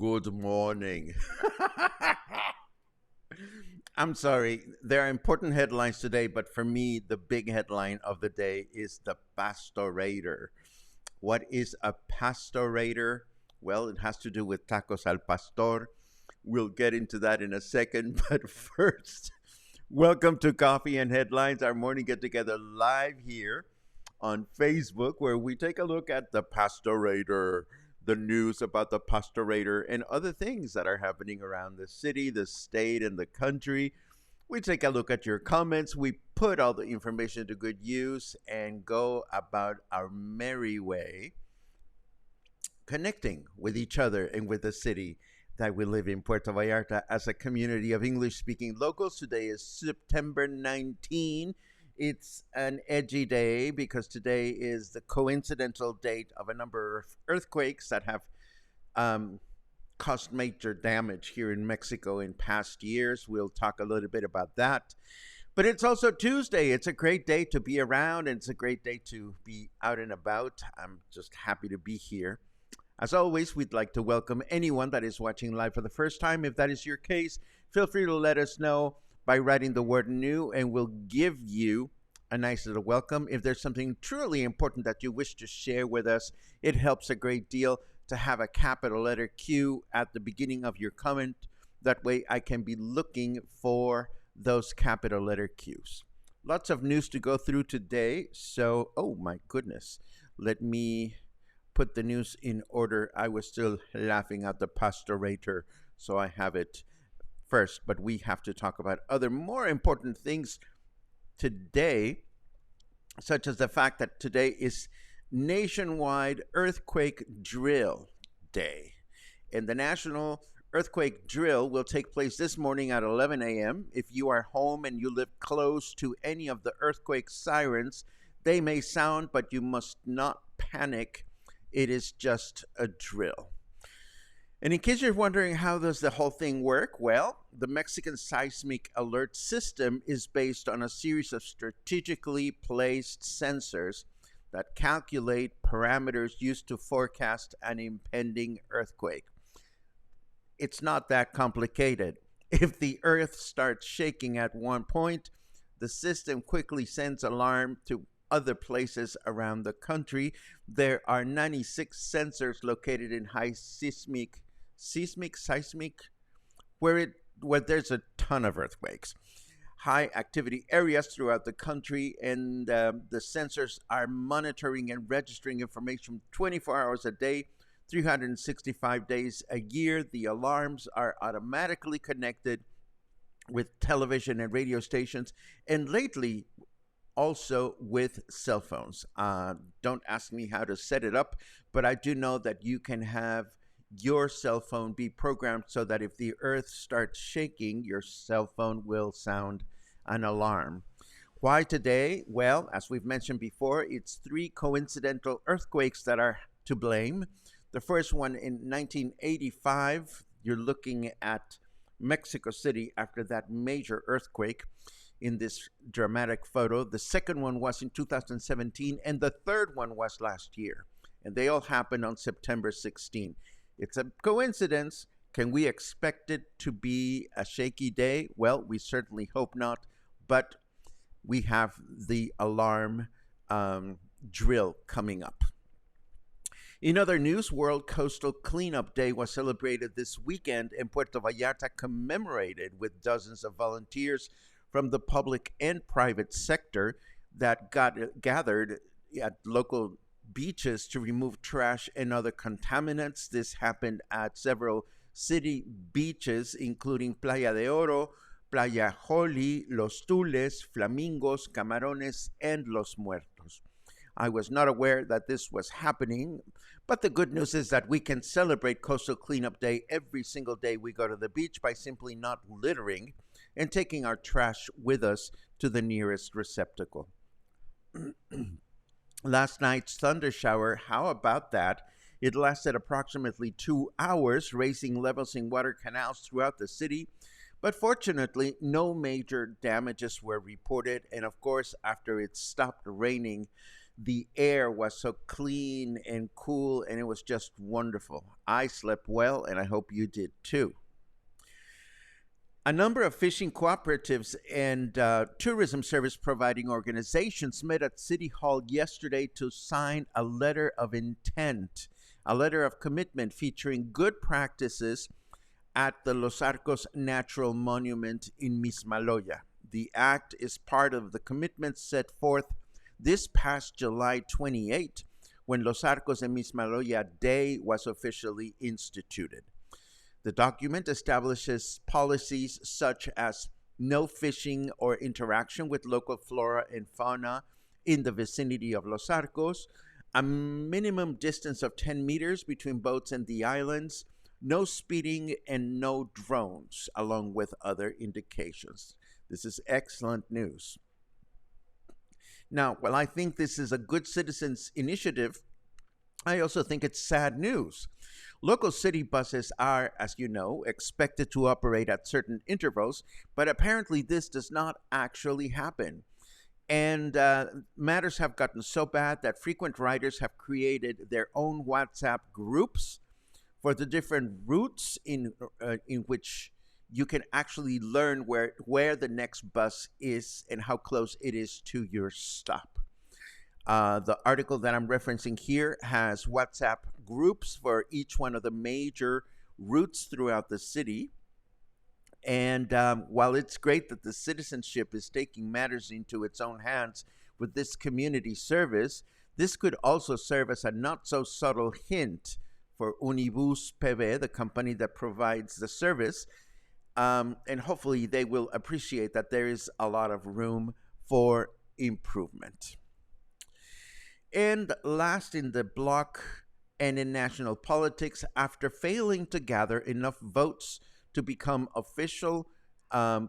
Good morning. I'm sorry. There are important headlines today, but for me, the big headline of the day is the pastoreitor. What is a pastoreitor? Well, it has to do with tacos al pastor. We'll get into that in a second, but first, welcome to Coffee and Headlines, our morning get together live here on Facebook, where we take a look at the pastorator, the news about the pastorator, and other things that are happening around the city, the state, and the country. We take a look at your comments. We put all the information to good use and go about our merry way, connecting with each other and with the city that we live in, Puerto Vallarta, as a community of English speaking locals. Today is September 19. It's an edgy day because today is the coincidental date of a number of earthquakes that have caused major damage here in Mexico in past years. We'll talk a little bit about that. But it's also Tuesday. It's a great day to be around, and it's a great day to be out and about. I'm just happy to be here. As always, we'd like to welcome anyone that is watching live for the first time. If that is your case, feel free to let us know by writing the word new, and we'll give you a nice little welcome. If there's something truly important that you wish to share with us, it helps a great deal to have a capital letter Q at the beginning of your comment. That way I can be looking for those capital letter Qs. Lots of news to go through today. So, oh my goodness, let me put the news in order. I was still laughing at the pastorator, so I have it first. But we have to talk about other more important things today, such as the fact that today is Nationwide Earthquake Drill Day. And the National Earthquake Drill will take place this morning at 11 a.m. If you are home and you live close to any of the earthquake sirens, they may sound, but you must not panic. It is just a drill. And in case you're wondering how does the whole thing work, well, the Mexican seismic alert system is based on a series of strategically placed sensors that calculate parameters used to forecast an impending earthquake. It's not that complicated. If the earth starts shaking at one point, the system quickly sends alarm to other places around the country. There are 96 sensors located in high seismic, where there's a ton of earthquakes, high activity areas throughout the country, and the sensors are monitoring and registering information 24 hours a day, 365 days a year. The alarms are automatically connected with television and radio stations, and lately also with cell phones. Don't ask me how to set it up, but I do know that you can have your cell phone be programmed so that if the earth starts shaking, your cell phone will sound an alarm. Why today? Well, as we've mentioned before, it's 3 coincidental earthquakes that are to blame. The first one in 1985, you're looking at Mexico City after that major earthquake in this dramatic photo. The second one was in 2017, and the third one was last year. And they all happened on September 16. It's a coincidence. Can we expect it to be a shaky day? Well, we certainly hope not, but we have the alarm drill coming up. In other news, World Coastal Cleanup Day was celebrated this weekend, and Puerto Vallarta commemorated with dozens of volunteers from the public and private sector that gathered at local beaches to remove trash and other contaminants. This happened at several city beaches, including Playa de Oro, Playa Joli, Los Tules, Flamingos, Camarones, and Los Muertos. I was not aware that this was happening, but the good news is that we can celebrate Coastal Cleanup Day every single day we go to the beach by simply not littering and taking our trash with us to the nearest receptacle. Last night's thunder shower, how about that? It lasted approximately 2 hours, raising levels in water canals throughout the city. But fortunately, no major damages were reported. And of course, after it stopped raining, the air was so clean and cool, and it was just wonderful. I slept well, and I hope you did too. A number of fishing cooperatives and tourism service providing organizations met at City Hall yesterday to sign a letter of intent, a letter of commitment featuring good practices at the Los Arcos Natural Monument in Mismaloya. The act is part of the commitments set forth this past July 28, when Los Arcos and Mismaloya Day was officially instituted. The document establishes policies such as no fishing or interaction with local flora and fauna in the vicinity of Los Arcos, a minimum distance of 10 meters between boats and the islands, no speeding, and no drones, along with other indications. This is excellent news. Now, while I think this is a good citizens' initiative, I also think it's sad news. Local city buses are, as you know, expected to operate at certain intervals, but apparently this does not actually happen. And matters have gotten so bad that frequent riders have created their own WhatsApp groups for the different routes in which you can actually learn where the next bus is and how close it is to your stop. The article that I'm referencing here has WhatsApp groups for each one of the major routes throughout the city. And while it's great that the citizenship is taking matters into its own hands with this community service, this could also serve as a not-so-subtle hint for Unibus PV, the company that provides the service, and hopefully they will appreciate that there is a lot of room for improvement. And last in the block and in national politics, after failing to gather enough votes to become official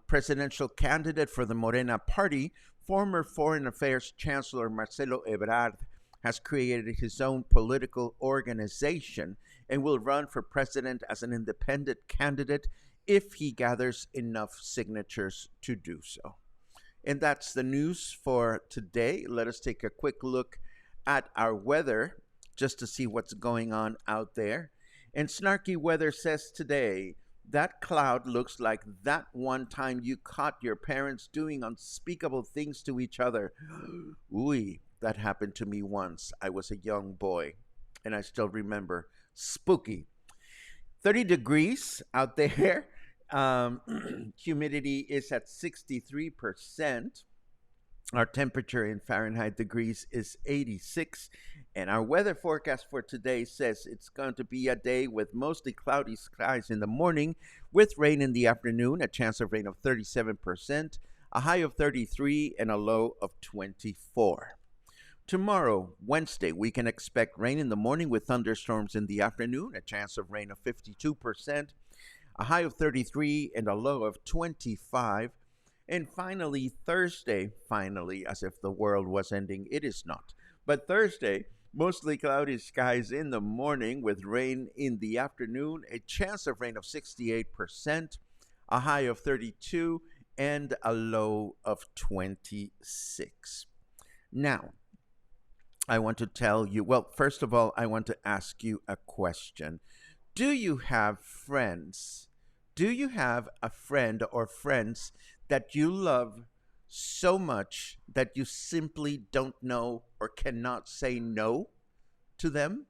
presidential candidate for the Morena party, former Foreign Affairs Chancellor Marcelo Ebrard has created his own political organization and will run for president as an independent candidate if he gathers enough signatures to do so. And that's the news for today. Let us take a quick look at our weather just to see what's going on out there. And Snarky Weather says today, that cloud looks like that one time you caught your parents doing unspeakable things to each other. Ooh, that happened to me once. I was a young boy, and I still remember. Spooky. 30 degrees out there. Humidity is at 63%. Our temperature in Fahrenheit degrees is 86. And our weather forecast for today says it's going to be a day with mostly cloudy skies in the morning, with rain in the afternoon, a chance of rain of 37%, a high of 33, and a low of 24. Tomorrow, Wednesday, we can expect rain in the morning with thunderstorms in the afternoon, a chance of rain of 52%, a high of 33, and a low of 25. And finally, Thursday, as if the world was ending, it is not. But Thursday, Mostly cloudy skies in the morning with rain in the afternoon, a chance of rain of 68%, a high of 32, and a low of 26. Now, I want to tell you, well, first of all, I want to ask you a question. Do you have friends? Do you have a friend or friends that you love so much that you simply don't know or cannot say no to them?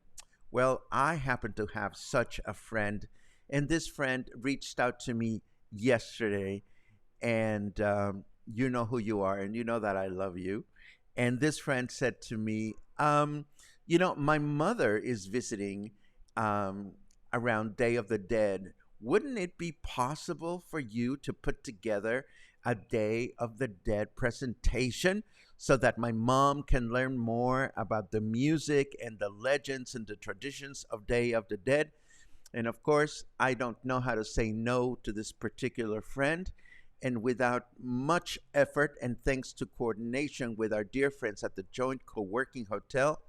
Well, I happen to have such a friend, and this friend reached out to me yesterday, and you know who you are, and you know that I love you. And this friend said to me, my mother is visiting um, around Day of the Dead. Wouldn't it be possible for you to put together a Day of the Dead presentation so that my mom can learn more about the music and the legends and the traditions of Day of the Dead? And of course, I don't know how to say no to this particular friend. And without much effort and thanks to coordination with our dear friends at the Joint Co-working Hotel,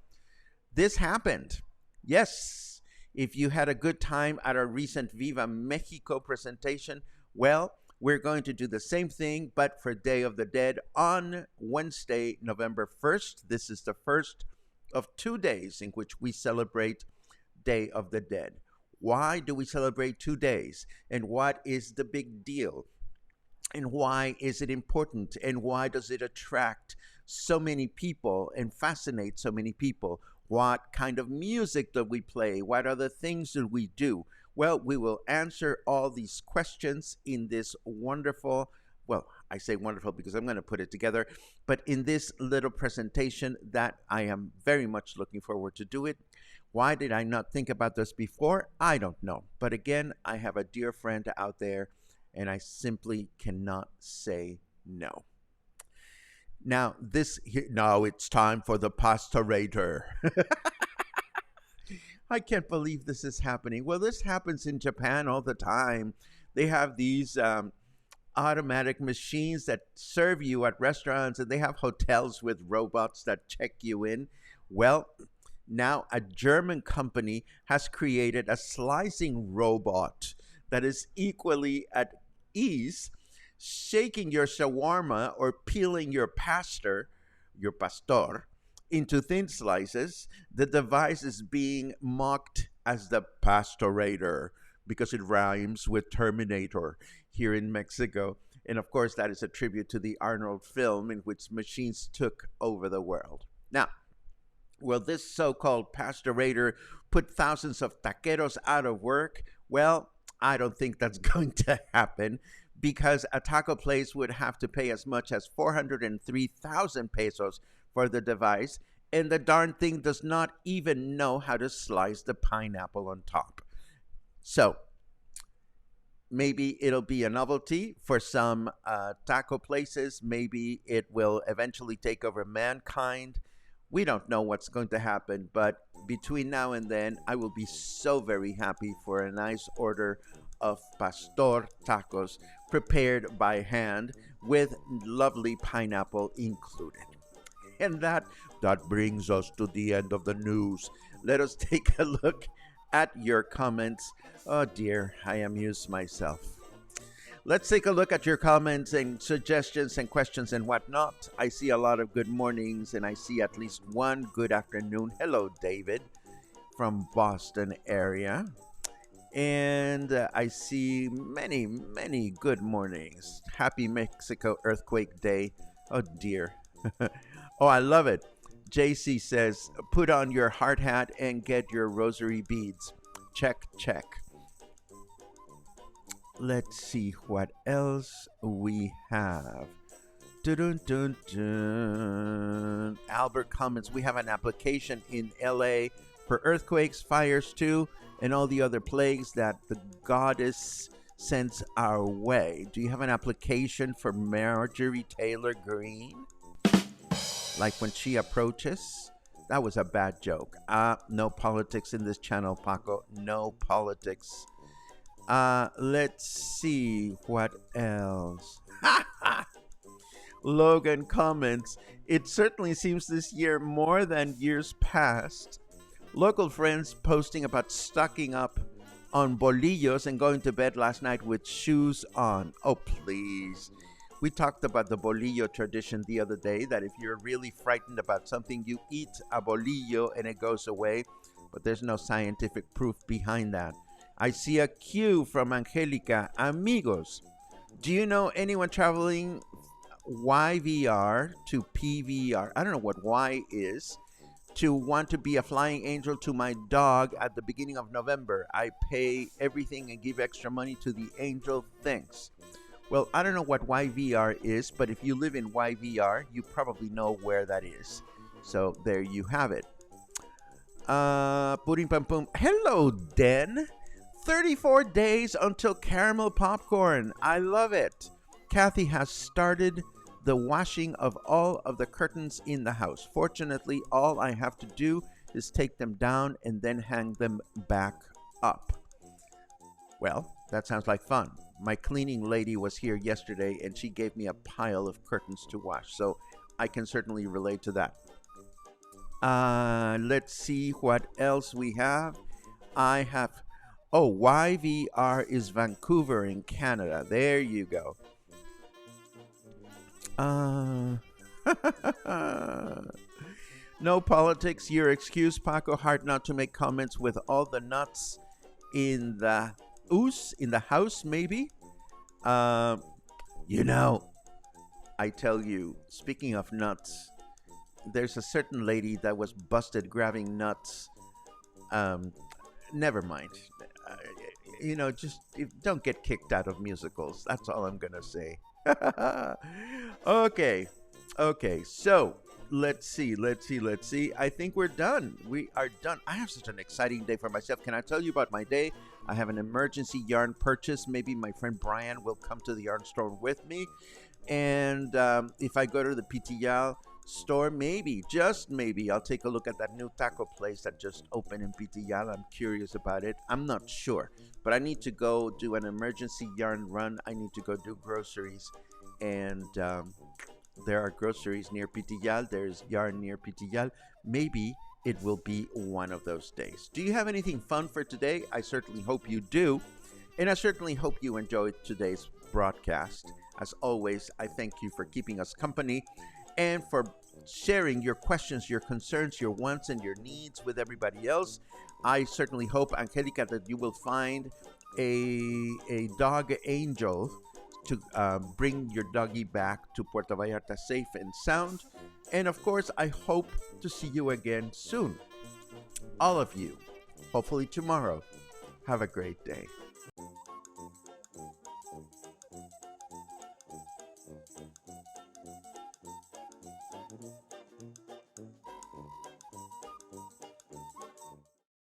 this happened. Yes, if you had a good time at our recent Viva Mexico presentation, well, we're going to do the same thing, but for Day of the Dead on Wednesday, November 1st. This is the first of 2 days in which we celebrate Day of the Dead. Why do we celebrate 2 days? And what is the big deal? And why is it important? And why does it attract so many people and fascinate so many people? What kind of music do we play? What other things do we do? Well, we will answer all these questions in this wonderful, well, I say wonderful because I'm going to put it together, but in this little presentation that I am very much looking forward to do it. Why did I not think about this before? I don't know. But again, I have a dear friend out there, and I simply cannot say no. Now, now it's time for the pastoreitor. I can't believe this is happening. Well, this happens in Japan all the time. They have these automatic machines that serve you at restaurants, and they have hotels with robots that check you in. Well, now a German company has created a slicing robot that is equally at ease shaking your shawarma or peeling your pastor, into thin slices. The device is being mocked as the pastoreitor because it rhymes with Terminator here in Mexico. And of course, that is a tribute to the Arnold film in which machines took over the world. Now, will this so-called pastoreitor put thousands of taqueros out of work? Well, I don't think that's going to happen because a taco place would have to pay as much as 403,000 pesos for the device, and the darn thing does not even know how to slice the pineapple on top. So maybe it'll be a novelty for some taco places. Maybe it will eventually take over mankind. We don't know what's going to happen, but between now and then, I will be so very happy for a nice order of pastor tacos prepared by hand with lovely pineapple included. And that brings us to the end of the news. Let us take a look at your comments. Oh dear, I amuse myself. Let's take a look at your comments and suggestions and questions and whatnot. I see a lot of good mornings and I see at least one good afternoon. Hello, David from Boston area. And I see many, many good mornings. Happy Mexico Earthquake Day. Oh dear. Oh, I love it. JC says, put on your hard hat and get your rosary beads. Check, check. Let's see what else we have. Dun, dun, dun. Albert comments, we have an application in LA for earthquakes, fires too, and all the other plagues that the goddess sends our way. Do you have an application for Marjorie Taylor Greene? Like when she approaches? That was a bad joke. No politics in this channel, Paco. No politics. Let's see what else. Logan comments, it certainly seems this year more than years past. Local friends posting about stocking up on bolillos and going to bed last night with shoes on. Oh, please. We talked about the bolillo tradition the other day, that if you're really frightened about something, you eat a bolillo and it goes away, but there's no scientific proof behind that. I see a cue from Angelica. Amigos, do you know anyone traveling YVR to PVR? I don't know what Y is. To want to be a flying angel to my dog at the beginning of November. I pay everything and give extra money to the angel. Thanks. Well, I don't know what YVR is, but if you live in YVR, you probably know where that is. So there you have it. Pudding Pam Pum. Hello, Den. 34 days until caramel popcorn. I love it. Kathy has started the washing of all of the curtains in the house. Fortunately, all I have to do is take them down and then hang them back up. Well, that sounds like fun. My cleaning lady was here yesterday and she gave me a pile of curtains to wash, so I can certainly relate to that. Let's see what else we have. YVR is Vancouver in Canada. There you go. No politics. Your excuse, Paco. Hard not to make comments with all the nuts in the house, maybe. I tell you, speaking of nuts, there's a certain lady that was busted grabbing nuts. Never mind. Don't get kicked out of musicals. That's all I'm gonna say. Okay. So let's see. I think we're done. We are done. I have such an exciting day for myself. Can I tell you about my day? I have an emergency yarn purchase. Maybe my friend Brian will come to the yarn store with me. And if I go to the PTL store, just maybe, I'll take a look at that new taco place that just opened in PTL. I'm curious about it. I'm not sure. But I need to go do an emergency yarn run. I need to go do groceries. And there are groceries near PTL. There's yarn near PTL. Maybe it will be one of those days. Do you have anything fun for today? I certainly hope you do. And I certainly hope you enjoyed today's broadcast. As always, I thank you for keeping us company and for sharing your questions, your concerns, your wants, and your needs with everybody else. I certainly hope, Angelica, that you will find a dog angel to bring your doggy back to Puerto Vallarta safe and sound. And of course, I hope to see you again soon. All of you, hopefully tomorrow. Have a great day.